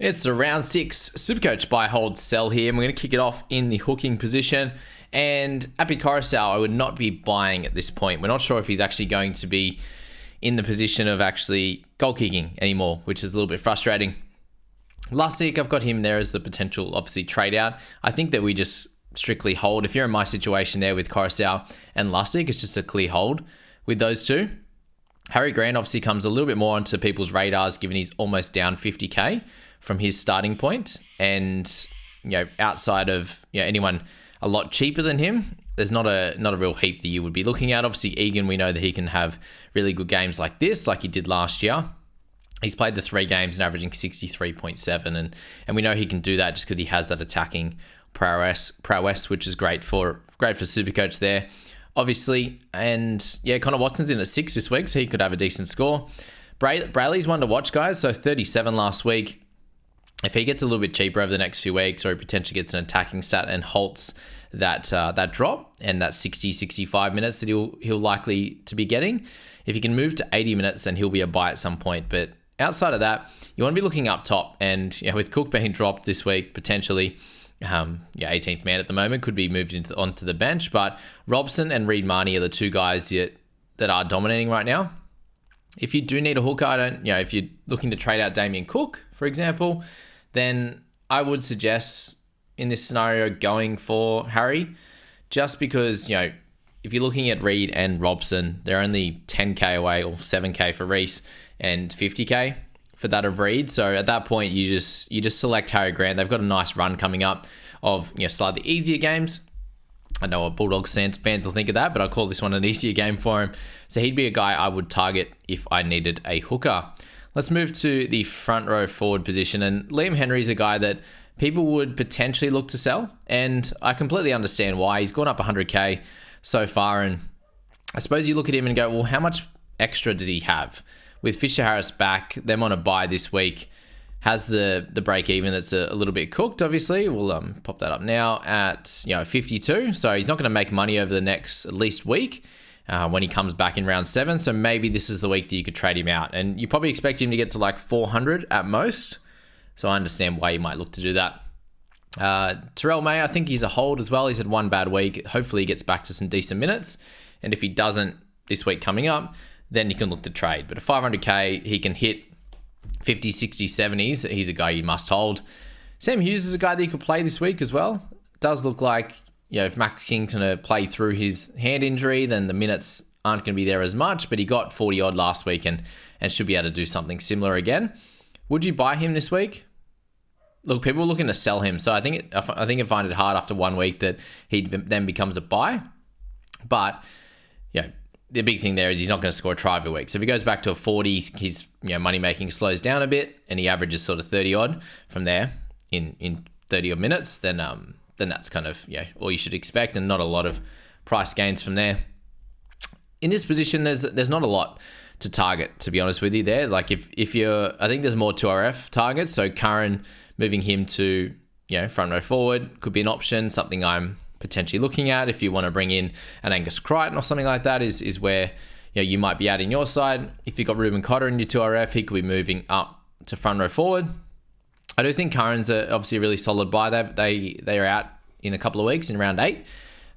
It's the round 6 SuperCoach buy, hold, sell here. And we're going to kick it off in the hooking position. And Api Coruscant, I would not be buying at this point. We're not sure if he's actually going to be in the position of actually goal kicking anymore, which is a little bit frustrating. Lussick, I've got him there as the potential, obviously, trade out. I think that we just strictly hold. If you're in my situation there with Coruscant and Lussick, it's just a clear hold with those two. Harry Grant obviously comes a little bit more onto people's radars, given he's almost down 50k from his starting point. And, outside of anyone a lot cheaper than him, there's not a real heap that you would be looking at. Obviously, Egan, we know that he can have really good games like this, like he did last year. He's played the 3 games and averaging 63.7, and we know he can do that just because he has that attacking prowess, which is great for SuperCoach there, obviously. And Connor Watson's in at 6 this week, so he could have a decent score. Brayley's one to watch, guys. So 37 last week. If he gets a little bit cheaper over the next few weeks, or he potentially gets an attacking stat and halts that drop and that 60-65 minutes that he'll likely to be getting, if he can move to 80 minutes, then he'll be a buy at some point. But outside of that, you want to be looking up top. And with Cook being dropped this week, potentially, 18th man at the moment, could be moved onto the bench. But Robson and Reed Marnie are the two guys that are dominating right now. If you do need a hooker, if you're looking to trade out Damien Cook, for example, then I would suggest in this scenario going for Harry, just because, if you're looking at Reed and Robson, they're only 10k away, or 7k for Reese and 50k for that of Reed. So at that point, you just select Harry Grant. They've got a nice run coming up of slightly easier games. I know what Bulldogs fans will think of that, but I'll call this one an easier game for him. So he'd be a guy I would target if I needed a hooker. Let's move to the front row forward position. And Liam Henry's a guy that people would potentially look to sell. And I completely understand why. He's gone up 100k so far. And I suppose you look at him and go, well, how much extra does he have? With Fisher Harris back, them on a bye this week, has the break even that's a little bit cooked, obviously. We'll pop that up now at 52. So he's not going to make money over the next at least week when he comes back in round 7. So maybe this is the week that you could trade him out. And you probably expect him to get to like 400 at most. So I understand why you might look to do that. Terrell May, I think he's a hold as well. He's had one bad week. Hopefully he gets back to some decent minutes. And if he doesn't this week coming up, then you can look to trade. But at 500k, he can hit 50, 60, 70s. He's a guy you must hold. Sam Hughes is a guy that you could play this week as well. It does look like, if Max King's going to play through his hand injury, then the minutes aren't going to be there as much. But he got 40 odd last week and should be able to do something similar again. Would you buy him this week? Look, people are looking to sell him. So I think I find it hard after 1 week that he then becomes a buy. But, the big thing there is he's not going to score a try every week. So if he goes back to a 40, his money making slows down a bit, and he averages sort of 30 odd from there in 30 odd minutes, then that's kind of all you should expect, and not a lot of price gains from there. In this position, there's not a lot to target, to be honest with you. There, like if you're, I think there's more 2RF targets. So Curran, moving him to front row forward could be an option. Something I'm potentially looking at if you want to bring in an Angus Crichton or something like that is where you might be adding your side. If you've got Ruben Cotter in your 2RF, he could be moving up to front row forward. I do think Curran's obviously a really solid buy. They are out in a couple of weeks in round 8.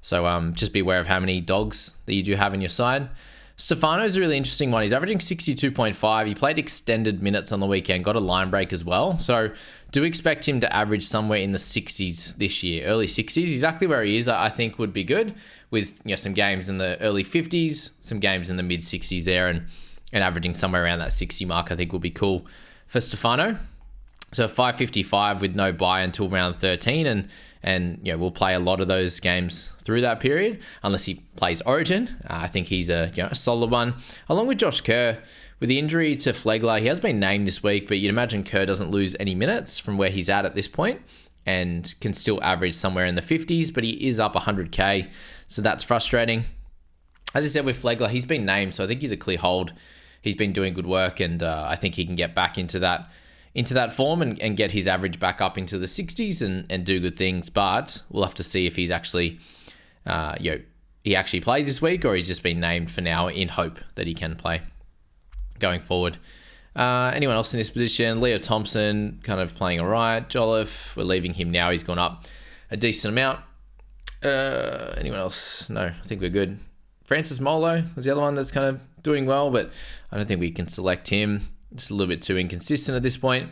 So just be aware of how many dogs that you do have in your side. Stefano's a really interesting one. He's averaging 62.5. He played extended minutes on the weekend, got a line break as well. So do expect him to average somewhere in the 60s this year, early 60s. Exactly where he is, I think, would be good, with some games in the early 50s, some games in the mid 60s there, and averaging somewhere around that 60 mark, I think would be cool for Stefano. So 555 with no buy until round 13, and we'll play a lot of those games through that period, unless he plays Origin. I think he's a solid one. Along with Josh Kerr, with the injury to Flegler, he has been named this week, but you'd imagine Kerr doesn't lose any minutes from where he's at this point, and can still average somewhere in the 50s, but he is up 100k, so that's frustrating. As I said with Flegler, he's been named, so I think he's a clear hold. He's been doing good work, and I think he can get back into that form and get his average back up into the 60s and do good things. But we'll have to see if he's actually, he actually plays this week, or he's just been named for now in hope that he can play going forward. Anyone else in this position? Leo Thompson kind of playing all right. Jolliffe, we're leaving him now. He's gone up a decent amount. Anyone else? No, I think we're good. Francis Molo was the other one that's kind of doing well, but I don't think we can select him. Just a little bit too inconsistent at this point.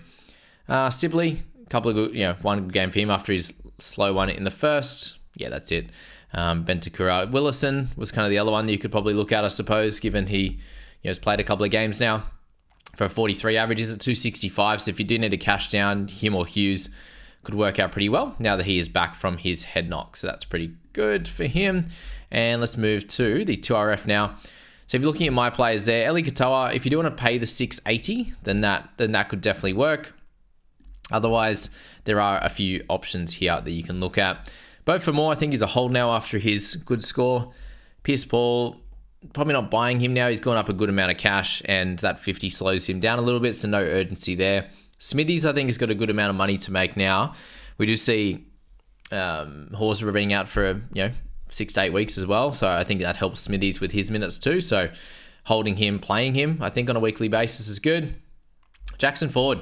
Sibley, a couple of good, one good game for him after his slow one in the first. Yeah, that's it. Bentakura. Willison was kind of the other one that you could probably look at, I suppose, given he has played a couple of games now. For a 43 average, is at 265. So if you do need to cash down, him or Hughes could work out pretty well now that he is back from his head knock. So that's pretty good for him. And let's move to the 2RF now. So if you're looking at my players there, Eli Katoa, if you do want to pay the 680, then that could definitely work. Otherwise, there are a few options here that you can look at. Both for more, I think he's a hold now after his good score. Pierce Paul, probably not buying him now. He's gone up a good amount of cash, and that 50 slows him down a little bit, so no urgency there. Smithies, I think, has got a good amount of money to make now. We do see Horsburgh being out for 6 to 8 weeks as well, so I think that helps Smithies with his minutes too. So holding him, playing him, I think on a weekly basis is good. Jackson Ford,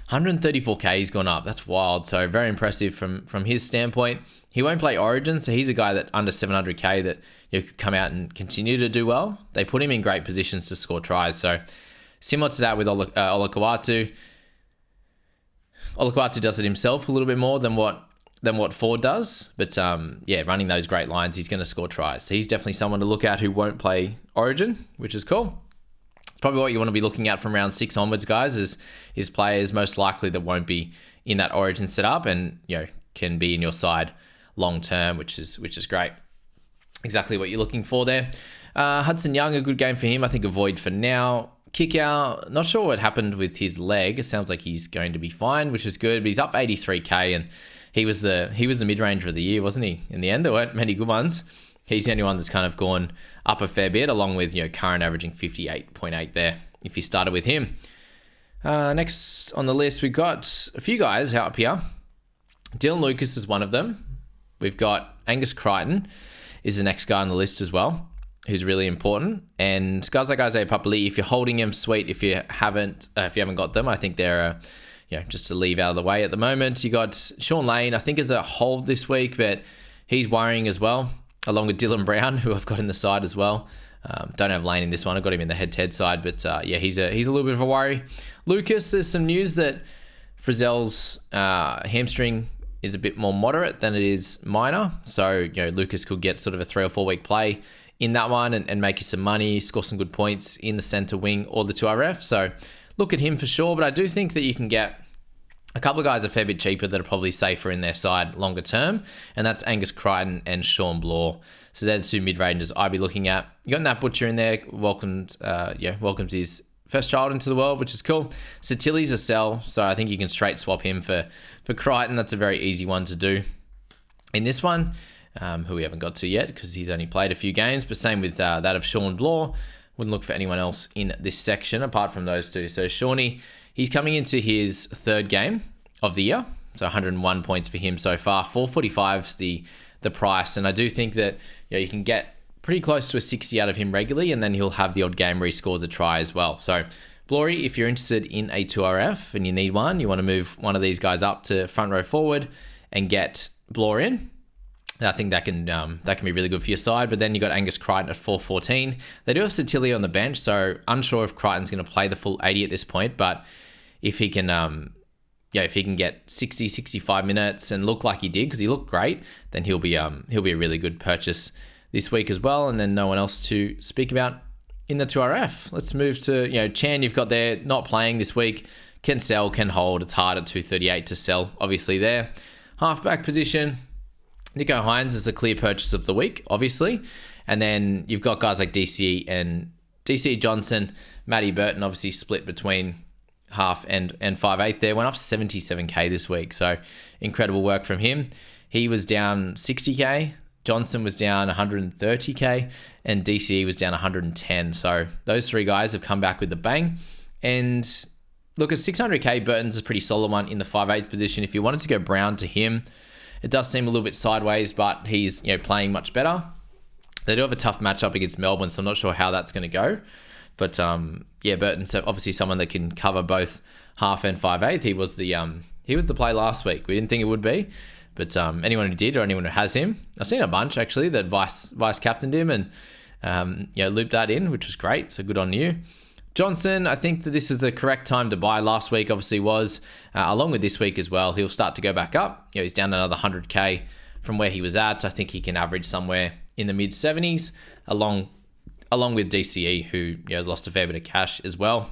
134k he's gone up. That's wild. So very impressive from his standpoint. He won't play Origin, so he's a guy that under 700k that could come out and continue to do well. They put him in great positions to score tries. So similar to that with Olakau'atu. Olakau'atu does it himself a little bit more than what Ford does. But running those great lines, he's going to score tries. So he's definitely someone to look at who won't play Origin, which is cool. Probably what you want to be looking at from round 6 onwards, guys, is players most likely that won't be in that Origin setup and can be in your side long term, which is great. Exactly what you're looking for there. Hudson Young, a good game for him. I think avoid for now. Kick out, not sure what happened with his leg. It sounds like he's going to be fine, which is good. But he's up 83k, and he was the mid-ranger of the year, wasn't he? In the end, there weren't many good ones. He's the only one that's kind of gone up a fair bit, along with Curran averaging 58.8 there. If you started with him. Next on the list, we've got a few guys out up here. Dylan Lucas is one of them. We've got Angus Crichton is the next guy on the list as well, who's really important. And guys like Isaiah Papali'i, if you're holding him, sweet. If you haven't got them, I think they're just to leave out of the way at the moment. You got Sean Lane, I think is a hold this week, but he's worrying as well, along with Dylan Brown, who I've got in the side as well. Don't have Lane in this one. I've got him in the head-to-head side, but he's a little bit of a worry. Lucas, there's some news that Frizzell's hamstring is a bit more moderate than it is minor. So, Lucas could get sort of a 3 or 4 week play in that one and make you some money, score some good points in the center wing or the 2RF. So look at him for sure. But I do think that you can get a couple of guys a fair bit cheaper that are probably safer in their side longer term. And that's Angus Crichton and Sean Blaw. So they're the 2 mid-rangers I'd be looking at. You got Nat Butcher in there, welcomes his first child into the world, which is cool. Satilli's a sell, so I think you can straight swap him for Crichton. That's a very easy one to do. In this one, who we haven't got to yet because he's only played a few games, but same with that of Sean Blaw. Wouldn't look for anyone else in this section apart from those two. So Shawnee, he's coming into his 3rd game of the year, so 101 points for him so far. 445's the price, and I do think that you can get pretty close to a 60 out of him regularly, and then he'll have the odd game where he scores a try as well. So, Blory, if you're interested in a 2RF and you need one, you want to move one of these guys up to front row forward and get Blore in. I think that can be really good for your side. But then you got Angus Crichton at 414. They do have Satilli on the bench, so unsure if Crichton's going to play the full 80 at this point. But if he can, if he can get 60, 65 minutes and look like he did, because he looked great, then he'll be a really good purchase this week as well. And then no one else to speak about in the 2RF. Let's move to, Chan you've got there not playing this week. Can sell, can hold. It's hard at 238 to sell, obviously there. Halfback position, Nico Hines is the clear purchase of the week, obviously. And then you've got guys like DCE Johnson, Matty Burton, obviously split between half and 5/8 there. Went up 77k this week. So incredible work from him. He was down 60k. Johnson was down 130k and DCE was down 110. So those 3 guys have come back with a bang. And look, at 600k, Burton's a pretty solid one in the 5/8 position. If you wanted to go Brown to him, it does seem a little bit sideways, but he's playing much better. They do have a tough matchup against Melbourne, so I'm not sure how that's going to go But yeah, Burton's so obviously someone that can cover both half and 5/8. He was the play last week. We didn't think it would be, but anyone who did or anyone who has him, I've seen a bunch actually that vice captained him and looped that in, which was great. So good on you. Johnson, I think that this is the correct time to buy. Last week obviously was, along with this week as well. He'll start to go back up. He's down another 100k from where he was at. I think he can average somewhere in the mid 70s, along with DCE, who has lost a fair bit of cash as well.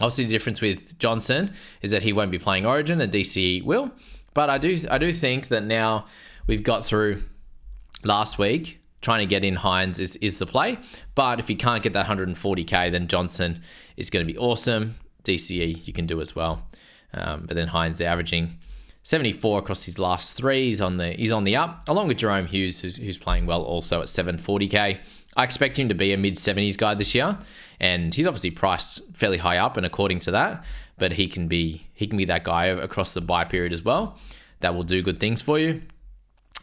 Obviously, the difference with Johnson is that he won't be playing Origin and DCE will. But I do think that now we've got through last week, trying to get in Hines is the play. But if you can't get that 140k, then Johnson is going to be awesome. DCE you can do as well. But then Hines, they're averaging 74 across his last three. He's on the up, along with Jerome Hughes, who's playing well also at 740k. I expect him to be a mid-70s guy this year, and he's obviously priced fairly high up, and according to that, but he can be that guy across the buy period as well. That will do good things for you.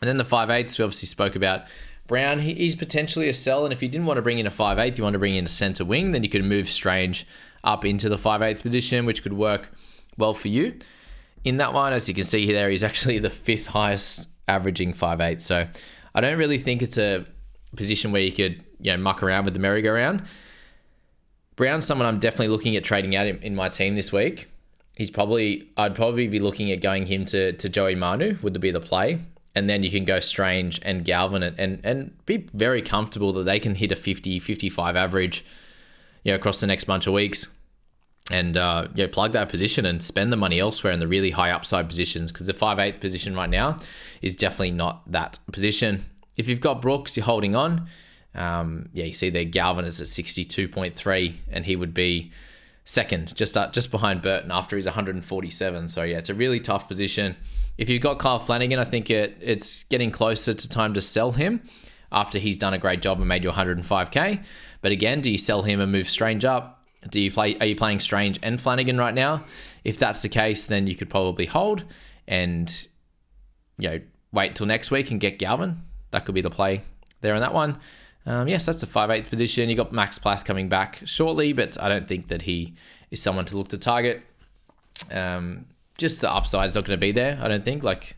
And then the 5/8s, we obviously spoke about Brown. He's potentially a sell, and if you didn't want to bring in a 5/8, you want to bring in a centre wing, then you could move Strange up into the 5/8 position, which could work well for you. In that one, as you can see there, he's actually the 5th highest averaging 5/8. So I don't really think it's a position where you could muck around with the merry-go-round. Brown's someone I'm definitely looking at trading out in my team this week. I'd probably be looking at going him to Joey Manu, would be the play. And then you can go Strange and Galvin and be very comfortable that they can hit a 50, 55 average across the next bunch of weeks. And plug that position and spend the money elsewhere in the really high upside positions, because the 5/8 position right now is definitely not that position. If you've got Brooks, you're holding on. You see there Galvin is at 62.3, and he would be second, just behind Burton after he's 147. So yeah, it's a really tough position. If you've got Kyle Flanagan, I think it's getting closer to time to sell him after he's done a great job and made you 105k. But again, do you sell him and move Strange up? Are you playing Strange and Flanagan right now? If that's the case, then you could probably hold and wait till next week and get Galvin. That could be the play there on that one. Yes, that's the 5/8 position. You got Max Plath coming back shortly, but I don't think that he is someone to look to target. Just the upside is not going to be there, I don't think. Like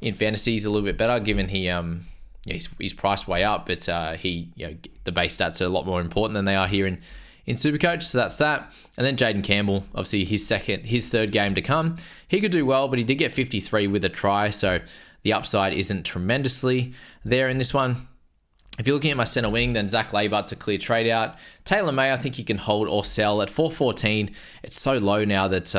in fantasy, he's a little bit better given he's priced way up, but the base stats are a lot more important than they are here in SuperCoach. So that's that. And then Jaden Campbell, obviously his third game to come. He could do well, but he did get 53 with a try, so the upside isn't tremendously there in this one. If you're looking at my center wing, then Zach Labart's a clear trade out. Taylor May, I think you can hold or sell at 414. It's so low now that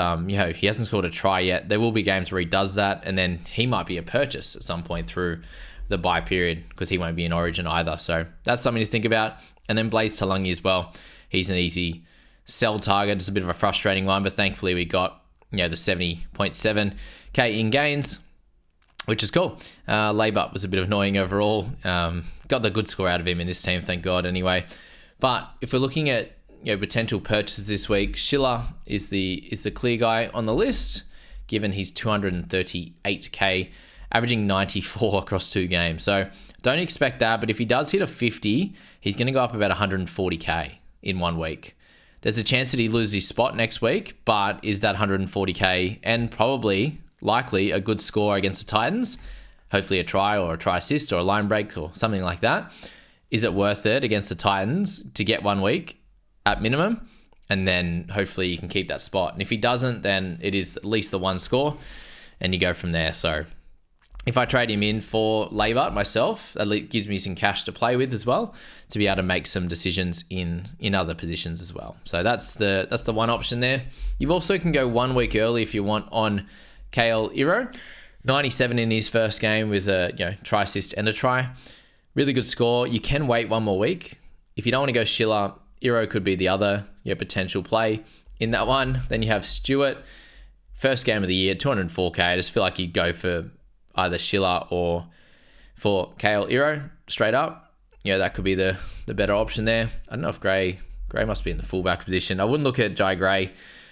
he hasn't scored a try yet. There will be games where he does that, and then he might be a purchase at some point through the buy period because he won't be in Origin either. So that's something to think about. And then Blaze Talangi as well. He's an easy sell target. It's a bit of a frustrating one, but thankfully we got the 70.7k in gains, which is cool. Labart was a bit annoying overall. Got the good score out of him in this team, thank God, anyway. But if we're looking at potential purchases this week, Schiller is the clear guy on the list, given he's 238k, averaging 94 across 2 games. So don't expect that, but if he does hit a 50, he's going to go up about 140k in 1 week. There's a chance that he loses his spot next week, but is that 140k and probably likely a good score against the Titans, hopefully a try or a try assist or a line break or something like that, is it worth it against the Titans to get 1 week at minimum? And then hopefully you can keep that spot. And if he doesn't, then it is at least the 1 score and you go from there. So if I trade him in for Labart myself, it gives me some cash to play with as well to be able to make some decisions in other positions as well. So that's the one option there. You also can go 1 week early if you want on Kale Iro. 97 in his first game with a try assist and a try. Really good score. You can wait 1 more week. If you don't want to go Schiller, Iro could be the other potential play in that one. Then you have Stewart. First game of the year, 204k. I just feel like you'd go for either Schiller or for Kale Iro straight up. That could be the better option there. I don't know if Gray must be in the fullback position. I wouldn't look at Jai Gray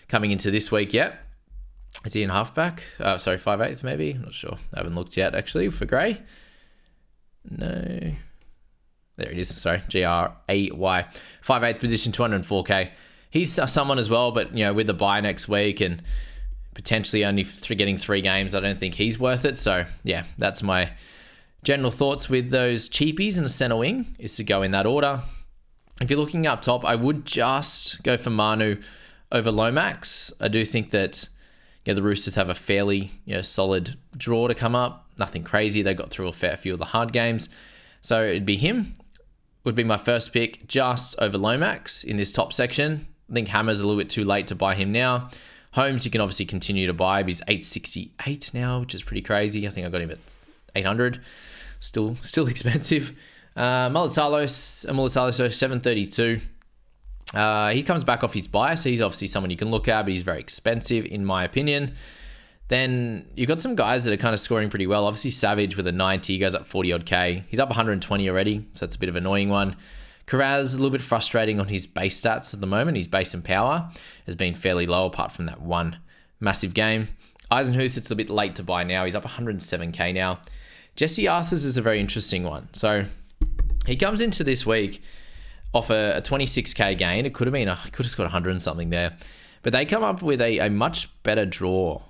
coming into this week yet. Is he in halfback? 5/8 maybe? I'm not sure. I haven't looked yet actually for Gray. No. There it is. Sorry, Gray. 5'8" position, 204k. He's someone as well, but with the bye next week and potentially only getting 3 games, I don't think he's worth it. So yeah, that's my general thoughts with those cheapies in the center wing, is to go in that order. If you're looking up top, I would just go for Manu over Lomax. I do think that the Roosters have a fairly solid draw to come up. Nothing crazy. They got through a fair few of the hard games. So it'd be him. Would be my first pick, just over Lomax in this top section. I think Hammer's a little bit too late to buy him now. Holmes, you can obviously continue to buy, but he's 868 now, which is pretty crazy. I think I got him at 800. Still expensive. Mulitalo, 732. He comes back off his buy, so he's obviously someone you can look at, but he's very expensive in my opinion. Then you've got some guys that are kind of scoring pretty well. Obviously Savage with a 90, goes up 40 odd K. He's up 120 already, so that's a bit of an annoying one. Karaz, a little bit frustrating on his base stats at the moment. His base and power has been fairly low apart from that one massive game. Eisenhuth, it's a bit late to buy now. He's up 107k now. Jesse Arthurs is a very interesting one. So he comes into this week off a 26k gain. It could have scored 100 and something there. But they come up with a much better draw.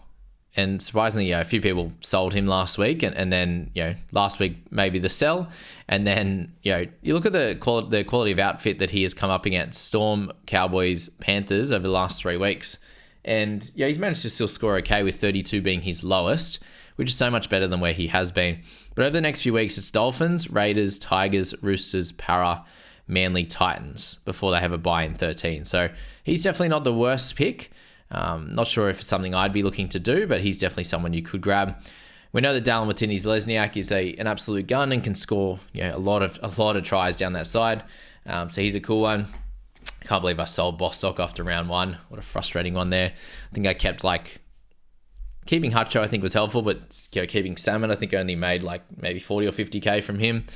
And surprisingly, a few people sold him last week, and then last week maybe the sell, and then you look at the quality of outfit that he has come up against: Storm, Cowboys, Panthers over the last 3 weeks, and he's managed to still score okay with 32 being his lowest, which is so much better than where he has been. But over the next few weeks, it's Dolphins, Raiders, Tigers, Roosters, Para, Manly, Titans before they have a bye in 13. So he's definitely not the worst pick. Not sure if it's something I'd be looking to do, but he's definitely someone you could grab. We know that Dallin Martinez-Lesniak is an absolute gun and can score a lot of tries down that side. So he's a cool one. Can't believe I sold Bostock after round 1. What a frustrating one there. I think I kept keeping Hutcho I think was helpful, but keeping Salmon I think I only made maybe 40 or 50k from him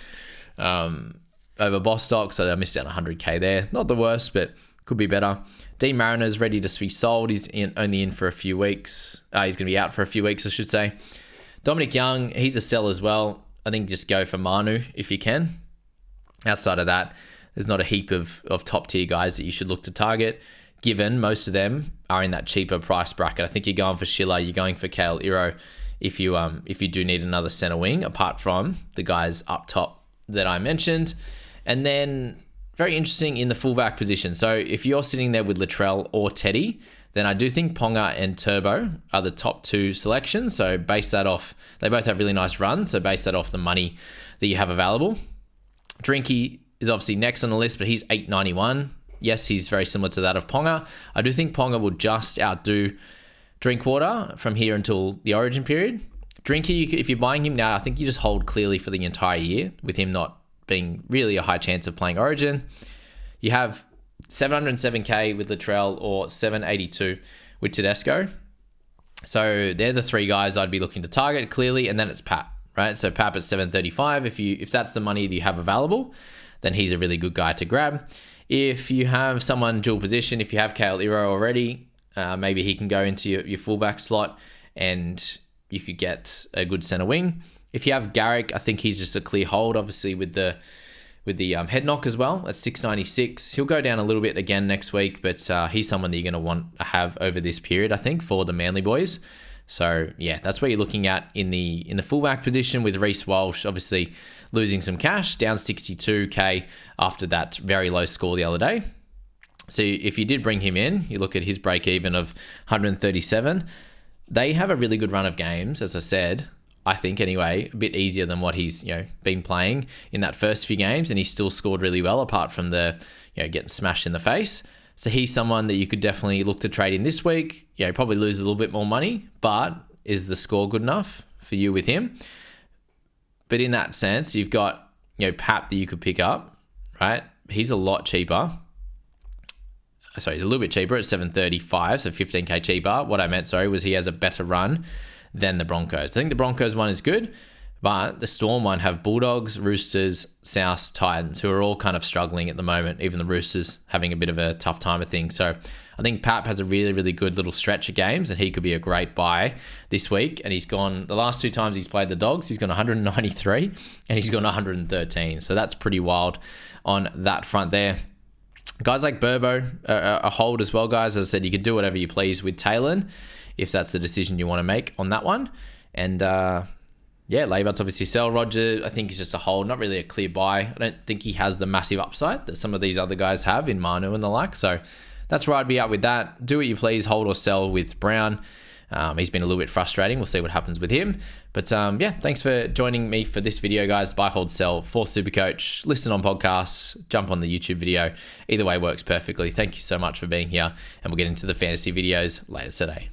over Bostock, so I missed out 100k there. Not the worst, but could be better. Dean Mariner's ready to be sold. He's only in for a few weeks. He's going to be out for a few weeks, I should say. Dominic Young, he's a sell as well. I think just go for Manu if you can. Outside of that, there's not a heap of top tier guys that you should look to target, given most of them are in that cheaper price bracket. I think you're going for Schiller, you're going for Kale Iro if you do need another center wing, apart from the guys up top that I mentioned. And then very interesting in the fullback position. So if you're sitting there with Latrell or Teddy, then I do think Ponga and Turbo are the top 2 selections. So base that off. They both have really nice runs, so base that off the money that you have available. Drinky is obviously next on the list, but he's 891. Yes, he's very similar to that of Ponga. I do think Ponga will just outdo Drinkwater from here until the Origin period. Drinky, if you're buying him now, I think you just hold clearly for the entire year with him not being really a high chance of playing Origin. You have 707k with Latrell or 782 with Tedesco. So they're the 3 guys I'd be looking to target clearly, and then it's Pap, right? So Pap at 735. If that's the money that you have available, then he's a really good guy to grab. If you have someone dual position, if you have Kale Iro already, maybe he can go into your fullback slot and you could get a good center wing. If you have Garrick, I think he's just a clear hold, obviously with the head knock as well at 696. He'll go down a little bit again next week, but he's someone that you're going to want to have over this period, I think, for the Manly boys. So yeah, that's what you're looking at in the fullback position, with Reece Walsh obviously losing some cash, down 62k after that very low score the other day. So if you did bring him in, you look at his break even of 137. They have a really good run of games, as I said. I think anyway, a bit easier than what he's been playing in that first few games, and he still scored really well apart from the getting smashed in the face. So he's someone that you could definitely look to trade in this week. Probably lose a little bit more money, but is the score good enough for you with him? But in that sense, you've got Pap that you could pick up, right? He's a lot cheaper. Sorry, he's a little bit cheaper at 735, so 15k cheaper. What I meant, was he has a better run than the Broncos. I think the Broncos one is good, But the Storm one have Bulldogs, Roosters, South, Titans, who are all kind of struggling at the moment. Even the Roosters having a bit of a tough time of things. So I think Pap has a really, really good little stretch of games, and he could be a great buy this week. And he's gone, the last 2 times he's played the Dogs, he's gone 193 and he's gone 113. So that's pretty wild on that front there. Guys like Burbo, a hold as well, guys. As I said, you can do whatever you please with Taylor if that's the decision you want to make on that one. And yeah, Laybutt's obviously sell. Roger, I think, is just a hold, not really a clear buy. I don't think he has the massive upside that some of these other guys have in Manu and the like. So that's where I'd be at with that. Do what you please, hold or sell with Brown. He's been a little bit frustrating. We'll see what happens with him. But yeah, thanks for joining me for this video, guys. Buy, hold, sell for SuperCoach. Listen on podcasts, jump on the YouTube video. Either way works perfectly. Thank you so much for being here, and we'll get into the fantasy videos later today.